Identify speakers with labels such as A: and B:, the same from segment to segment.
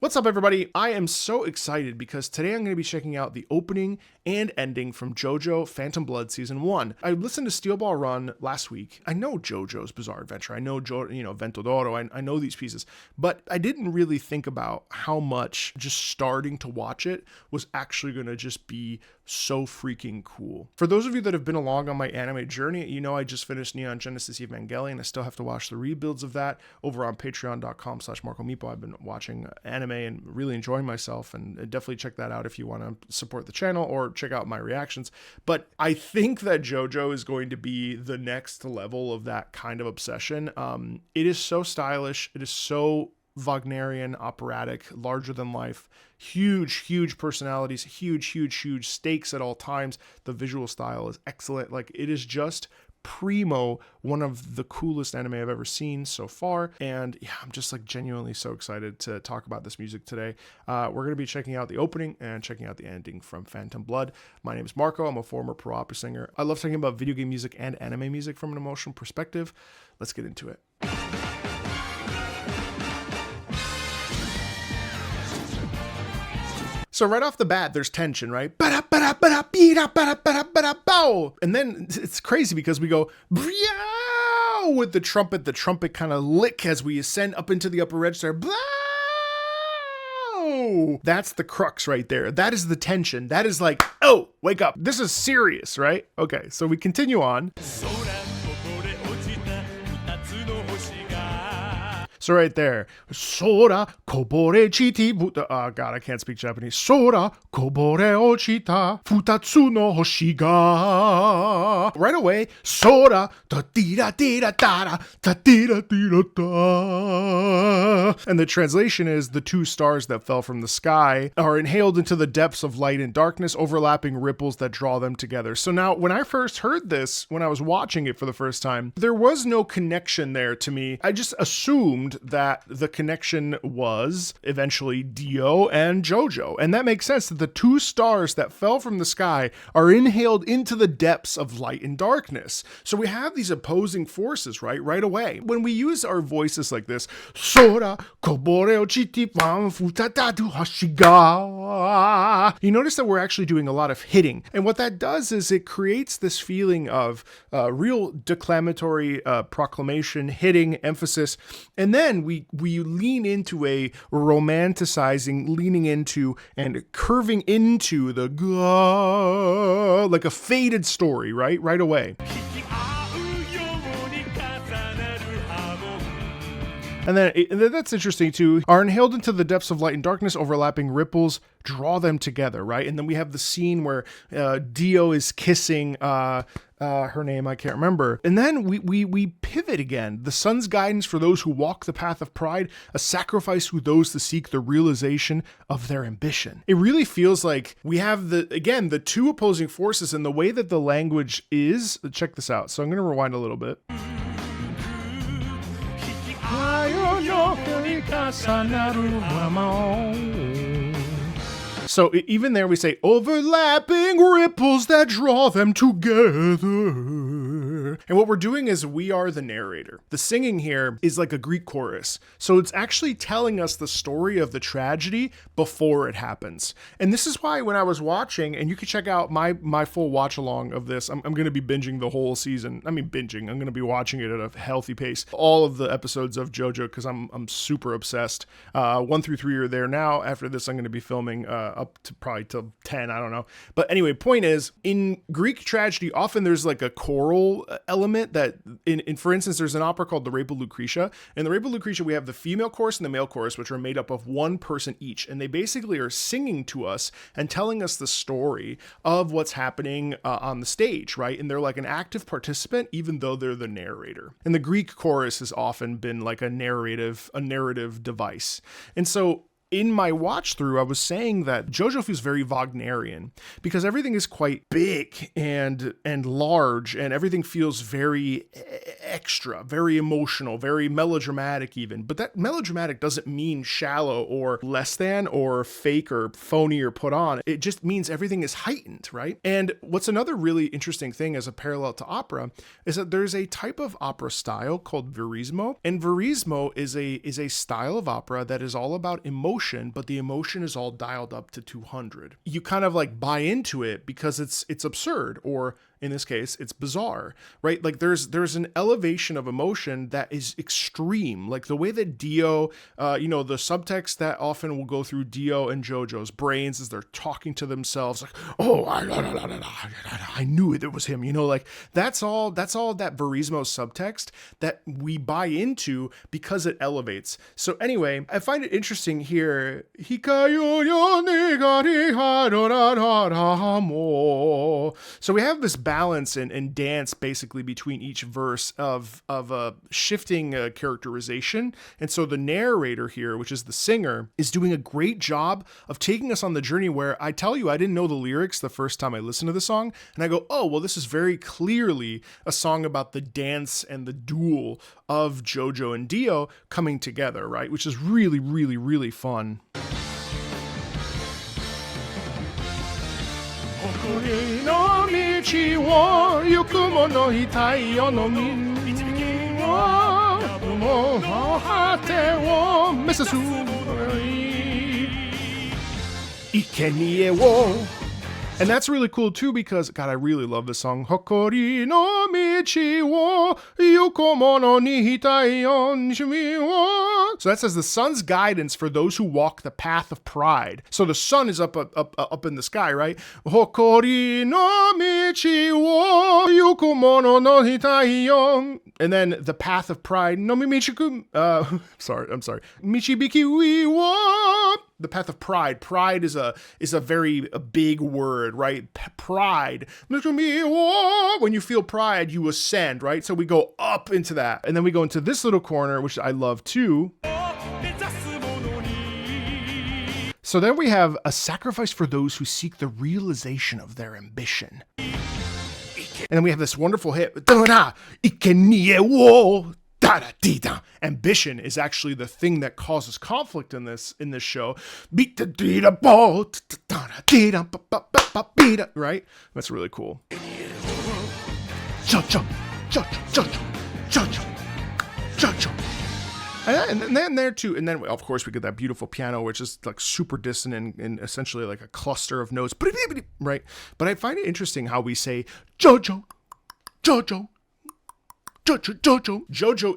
A: What's up, everybody? I am so excited because today I'm going to be checking out the opening and ending from Jojo Phantom Blood Season 1. I listened to Steel Ball Run last week. I know Jojo's Bizarre Adventure. I know, Vento d'Oro. I know these pieces. But I didn't really think about how much just starting to watch it was actually going to just be so freaking cool. For those of you that have been along on my anime journey, you know I just finished Neon Genesis Evangelion. I still have to watch the rebuilds of that over on patreon.com/MarcoMeepo. I've been watching anime and really enjoying myself, and definitely check that out if you want to support the channel or check out my reactions. But I think that Jojo is going to be the next level of that kind of obsession. It is so stylish. It is so Wagnerian, operatic, larger than life, huge personalities, huge stakes at all times. The visual style is excellent. Like, it is just primo, one of the coolest anime I've ever seen so far. And yeah, I'm just like genuinely so excited to talk about this music today. We're going to be checking out the opening and checking out the ending from Phantom Blood. My name is Marco. I'm a former pro opera singer. I love talking about video game music and anime music from an emotional perspective. Let's get into it. So right off the bat, there's tension, right? And then it's crazy because we go with the trumpet. The trumpet kind of lick as we ascend up into the upper register. That's the crux right there. That is the tension. That is like, oh, wake up. This is serious, right? Okay, so we continue on. So right there, Sora kobore chiti buta. Oh God, I can't speak Japanese. Sora kobore ochita futatsu no hoshi ga. Right away, Sora ta tira tira tara ta tira tira ta. And the translation is the two stars that fell from the sky are inhaled into the depths of light and darkness, overlapping ripples that draw them together. So now, when I first heard this, when I was watching it for the first time, there was no connection there to me. I just assumed that the connection was eventually Dio and Jojo. And that makes sense, that the two stars that fell from the sky are inhaled into the depths of light and darkness. So we have these opposing forces, right away. When we use our voices like this, Sora kobore ochiti futatsu hoshi ga, you notice that we're actually doing a lot of hitting. And what that does is it creates this feeling of real declamatory proclamation, hitting, emphasis. And then we lean into a romanticizing, leaning into and curving into the like a faded story, right away. And then that's interesting too. Are inhaled into the depths of light and darkness, overlapping ripples draw them together, right? And then we have the scene where Dio is kissing her name, I can't remember. And then we pivot again. The sun's guidance for those who walk the path of pride, a sacrifice to those that seek the realization of their ambition. It really feels like we have the two opposing forces, and the way that the language is. Check this out. So I'm going to rewind a little bit. So even there we say, overlapping ripples that draw them together. And what we're doing is we are the narrator. The singing here is like a Greek chorus. So it's actually telling us the story of the tragedy before it happens. And this is why when I was watching, and you can check out my full watch along of this, I'm going to be binging the whole season. I'm going to be watching it at a healthy pace. All of the episodes of Jojo, because I'm super obsessed. 1 through 3 are there now. After this, I'm going to be filming up to probably till 10, I don't know. But anyway, point is, in Greek tragedy, often there's like a choral element that, for instance, there's an opera called The Rape of Lucretia. In The Rape of Lucretia, we have the female chorus and the male chorus, which are made up of one person each. And they basically are singing to us and telling us the story of what's happening on the stage, right? And they're like an active participant, even though they're the narrator. And the Greek chorus has often been like a narrative device. And so in my watch through, I was saying that Jojo feels very Wagnerian because everything is quite big and large, and everything feels very extra, very emotional, very melodramatic even. But that melodramatic doesn't mean shallow or less than or fake or phony or put on. It just means everything is heightened, right? And what's another really interesting thing as a parallel to opera is that there's a type of opera style called verismo, and verismo is a style of opera that is all about emotion emotion, but the emotion is all dialed up to 200. You kind of like buy into it because it's absurd, or in this case, it's bizarre, right? Like there's an elevation of emotion that is extreme. Like the way that Dio, the subtext that often will go through Dio and Jojo's brains as they're talking to themselves, like, oh, I knew it was him, like that's all that Verismo subtext that we buy into because it elevates. So anyway, I find it interesting here. So we have this balance and dance basically between each verse of a shifting characterization. And so the narrator here, which is the singer, is doing a great job of taking us on the journey where I tell you, I didn't know the lyrics the first time I listened to the song. And I go, oh, well, this is very clearly a song about the dance and the duel of Jojo and Dio coming together, right? Which is really, really, really fun. And that's really cool too because, God, I really love this song. Hokori no michi wo yukomono ni hitai on shimi wo. So that says the sun's guidance for those who walk the path of pride. So the sun is up in the sky, right? Hokori no michi wo yukomono no hitai on. And then the path of pride. No michiku. I'm sorry. Michibiki wi wo. The path of pride. Pride is a very big word, right? Pride. When you feel pride, you ascend, right? So we go up into that. And then we go into this little corner, which I love too. So then we have a sacrifice for those who seek the realization of their ambition. And then we have this wonderful hit. Ambition is actually the thing that causes conflict in this show. Right? That's really cool. And then there too, and then of course we get that beautiful piano, which is like super dissonant and essentially like a cluster of notes, right? But I find it interesting how we say Jojo. Jojo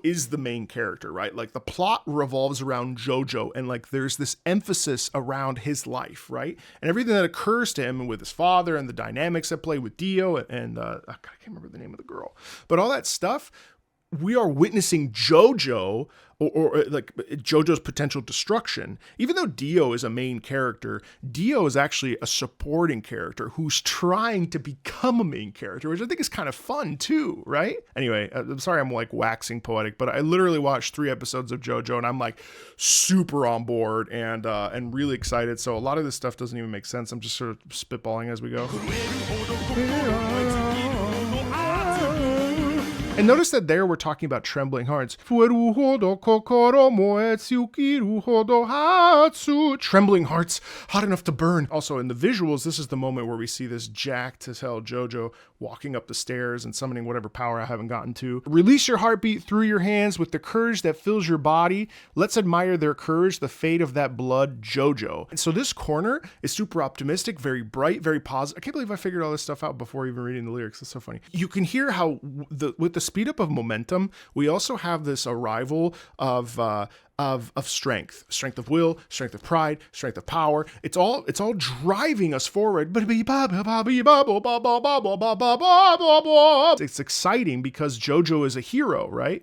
A: is the main character, right? Like the plot revolves around Jojo, and like there's this emphasis around his life, right? And everything that occurs to him with his father and the dynamics at play with Dio and I can't remember the name of the girl, but all that stuff. We are witnessing Jojo or like Jojo's potential destruction. Even though Dio is a main character, Dio is actually a supporting character who's trying to become a main character, which I think is kind of fun too, right? Anyway, I'm sorry I'm like waxing poetic, but I literally watched 3 episodes of Jojo and I'm like super on board and really excited. So a lot of this stuff doesn't even make sense. I'm just sort of spitballing as we go. And notice that there we're talking about trembling hearts. Trembling hearts, hot enough to burn. Also in the visuals, this is the moment where we see this jacked as hell Jojo walking up the stairs and summoning whatever power I haven't gotten to. Release your heartbeat through your hands with the courage that fills your body. Let's admire their courage, the fate of that blood, Jojo. And so this corner is super optimistic, very bright, very positive. I can't believe I figured all this stuff out before even reading the lyrics. It's so funny. You can hear how with the speed up of momentum, we also have this arrival of strength of will, strength of pride, strength of power. It's all driving us forward. It's exciting because Jojo is a hero, right?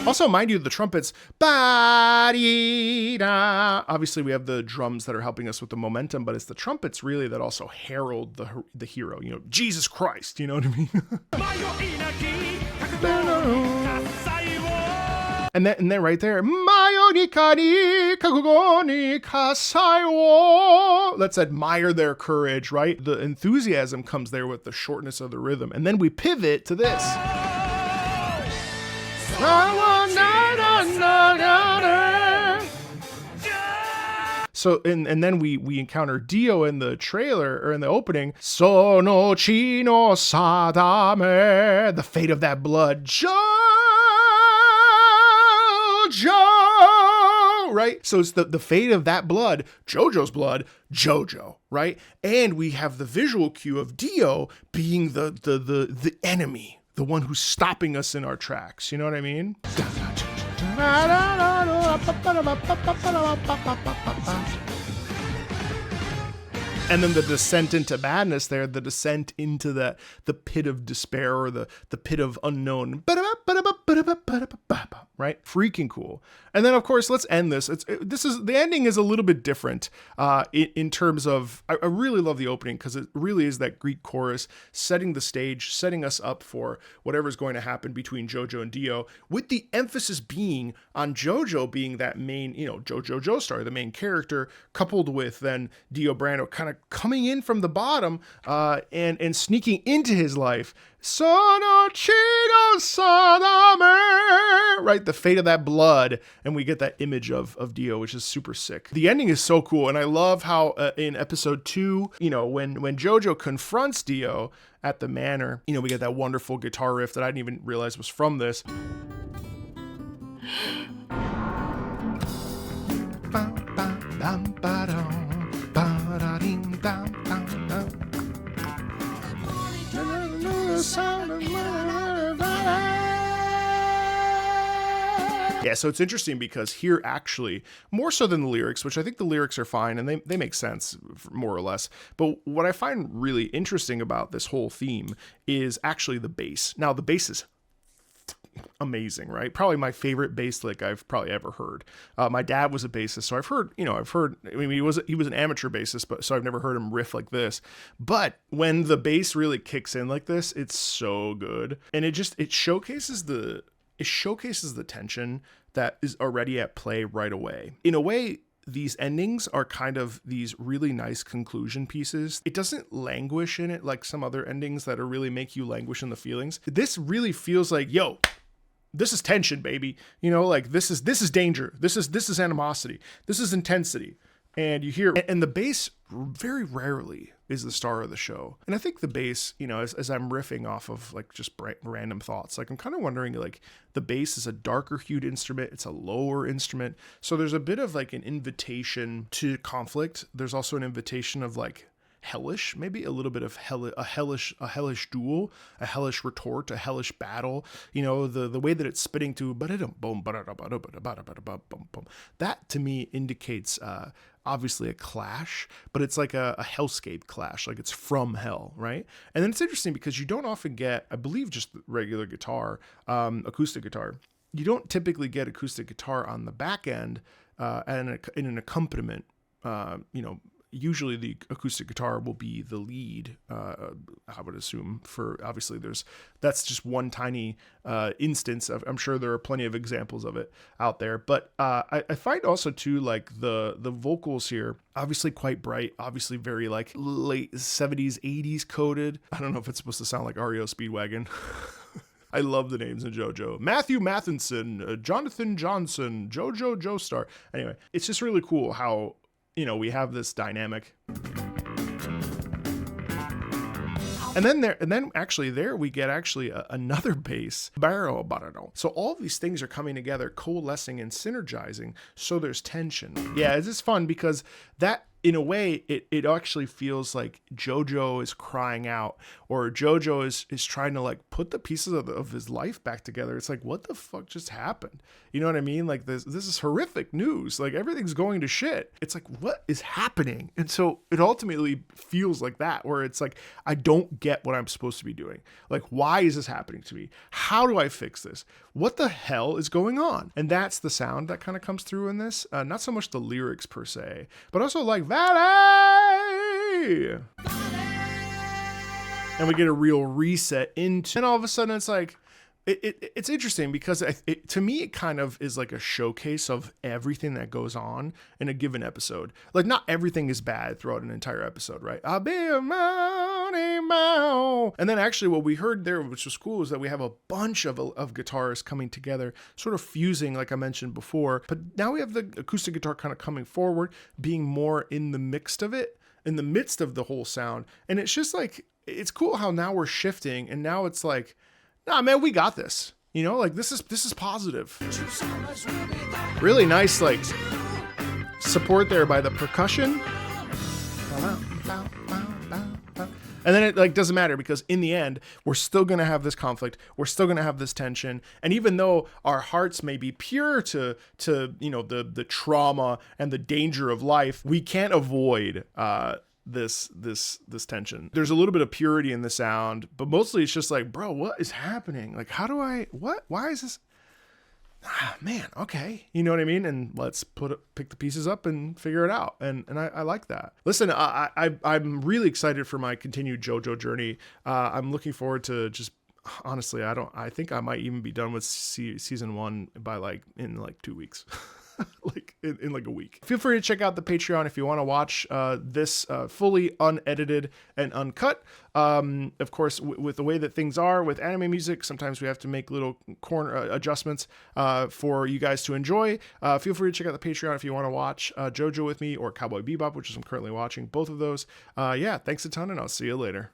A: Also, mind you, the trumpets, obviously we have the drums that are helping us with the momentum, but it's the trumpets really that also herald the hero, Jesus Christ, you know what I mean? And then right there, let's admire their courage, right? The enthusiasm comes there with the shortness of the rhythm. And then we pivot to this. So, and then we encounter Dio in the trailer, or in the opening. Sono chino sadame, the fate of that blood. Jojo. right? So it's the fate of that blood, Jojo's blood, Jojo, right? And we have the visual cue of Dio being the enemy, the one who's stopping us in our tracks. You know what I mean? And then the descent into madness there, the descent into the pit of despair or the pit of unknown. Right? Freaking cool. And then, of course, let's end this. The ending is a little bit different in terms of, I really love the opening because it really is that Greek chorus setting the stage, setting us up for whatever's going to happen between Jojo and Dio, with the emphasis being on Jojo being that main, Jojo Joestar, the main character, coupled with then Dio Brando kind of coming in from the bottom and sneaking into his life. Sono Chido Sadame, right? The fate of that blood. And we get that image of Dio, which is super sick. The ending is so cool. And I love how in episode 2, when Jojo confronts Dio at the manor, we get that wonderful guitar riff that I didn't even realize was from this. Yeah, so it's interesting because here actually, more so than the lyrics, which I think the lyrics are fine and they make sense more or less. But what I find really interesting about this whole theme is actually the bass. Now, the bass is amazing, right? Probably my favorite bass lick I've probably ever heard. My dad was a bassist, so I've heard, I mean, he was an amateur bassist, but so I've never heard him riff like this. But when the bass really kicks in like this, it's so good. And it showcases the tension that is already at play right away. In a way, these endings are kind of these really nice conclusion pieces. It doesn't languish in it like some other endings that are really make you languish in the feelings. This really feels like, yo, this is tension, baby. Like this is danger. This is animosity. This is intensity. And you hear, and the bass very rarely is the star of the show. And I think the bass, as I'm riffing off of like just random thoughts, like I'm kind of wondering, like the bass is a darker hued instrument. It's a lower instrument. So there's a bit of like an invitation to conflict. There's also an invitation of like hellish, maybe a little bit of a hellish duel, a hellish retort, a hellish battle. The way that it's spitting to that to me indicates obviously a clash, but it's like a hellscape clash, like it's from hell, right? And then it's interesting because you don't often get, I believe, just regular guitar, acoustic guitar. You don't typically get acoustic guitar on the back end and in an accompaniment. Usually the acoustic guitar will be the lead, I would assume, for obviously that's just one tiny instance of, I'm sure there are plenty of examples of it out there. But I find also too, like the vocals here, obviously quite bright, obviously very like late 70s, 80s coded. I don't know if it's supposed to sound like REO Speedwagon. I love the names in JoJo. Matthew Matheson, Jonathan Johnson, Jojo Joestar. Anyway, it's just really cool how, we have this dynamic. And then actually there we get actually another bass. So all of these things are coming together, coalescing and synergizing. So there's tension. Yeah, it's just fun because that, in a way, it actually feels like Jojo is crying out, or Jojo is trying to like put the pieces of his life back together. It's like, what the fuck just happened? You know what I mean? Like this is horrific news. Like everything's going to shit. It's like, what is happening? And so it ultimately feels like that, where it's like, I don't get what I'm supposed to be doing. Like, why is this happening to me? How do I fix this? What the hell is going on? And that's the sound that kind of comes through in this. Not so much the lyrics per se, but also like Valley! And we get a real reset into, and all of a sudden it's like, it's interesting because to me, it kind of is like a showcase of everything that goes on in a given episode. Like not everything is bad throughout an entire episode, right? I'll be a money mouse. And then actually what we heard there, which was cool, is that we have a bunch of guitars coming together, sort of fusing, like I mentioned before. But now we have the acoustic guitar kind of coming forward, being more in the midst of it, in the midst of the whole sound. And it's just like, it's cool how now we're shifting, and now it's like, nah, man, we got this. Like this is positive. Really nice, like support there by the percussion. And then it like doesn't matter because in the end, we're still going to have this conflict. We're still going to have this tension. And even though our hearts may be pure to you know, the trauma and the danger of life, we can't avoid this tension. There's a little bit of purity in the sound, but mostly it's just like, bro, what is happening? Like, how do I, why is this? Man, okay. You know what I mean? And let's pick the pieces up and figure it out. And I like that. Listen, I'm really excited for my continued JoJo journey. I'm looking forward to just, honestly, I think I might even be done with season 1 by in 2 weeks. Like in like a week. Feel free to check out the Patreon if you want to watch this fully unedited and uncut. Of course, with the way that things are with anime music, sometimes we have to make little corner adjustments for you guys to enjoy. Feel free to check out the Patreon if you want to watch JoJo with me or Cowboy Bebop, which is I'm currently watching, both of those. Yeah, thanks a ton, and I'll see you later.